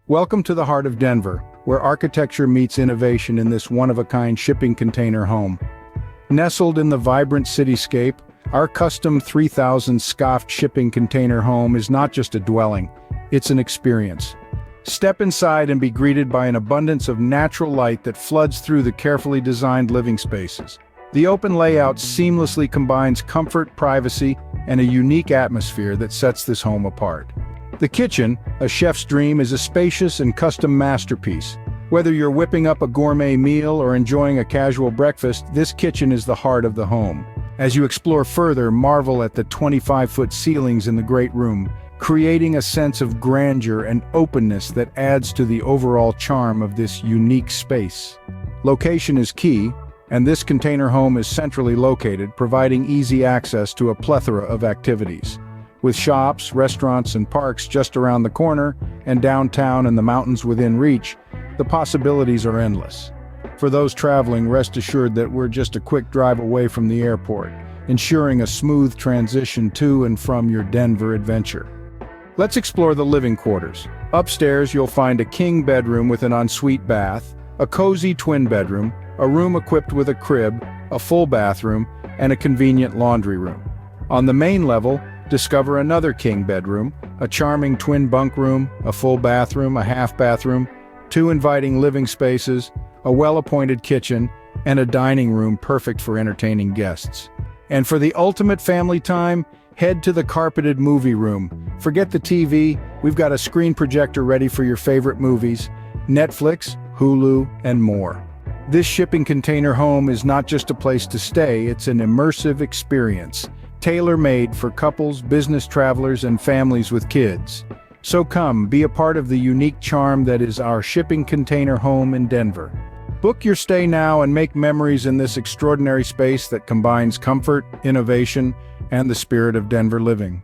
Welcome to the heart of Denver, where architecture meets innovation in this one-of-a-kind shipping container home. Nestled in the vibrant cityscape, our custom 3000 sqft shipping container home is not just a dwelling, it's an experience. Step inside and be greeted by an abundance of natural light that floods through the carefully designed living spaces. The open layout seamlessly combines comfort, privacy, and a unique atmosphere that sets this home apart. The kitchen, a chef's dream, is a spacious and custom masterpiece. Whether you're whipping up a gourmet meal or enjoying a casual breakfast, this kitchen is the heart of the home. As you explore further, marvel at the 25-foot ceilings in the great room, creating a sense of grandeur and openness that adds to the overall charm of this unique space. Location is key, and this container home is centrally located, providing easy access to a plethora of activities. With shops, restaurants, and parks just around the corner, and downtown and the mountains within reach, the possibilities are endless. For those traveling, rest assured that we're just a quick drive away from the airport, ensuring a smooth transition to and from your Denver adventure. Let's explore the living quarters. Upstairs, you'll find a king bedroom with an ensuite bath, a cozy twin bedroom, a room equipped with a crib, a full bathroom, and a convenient laundry room. On the main level, discover another king bedroom, a charming twin bunk room, a full bathroom, a half bathroom, two inviting living spaces, a well-appointed kitchen, and a dining room perfect for entertaining guests. And for the ultimate family time, head to the carpeted movie room. Forget the TV, we've got a screen projector ready for your favorite movies, Netflix, Hulu, and more. This shipping container home is not just a place to stay, it's an immersive experience, tailor-made for couples, business travelers, and families with kids. So come, be a part of the unique charm that is our shipping container home in Denver. Book your stay now and make memories in this extraordinary space that combines comfort, innovation, and the spirit of Denver living.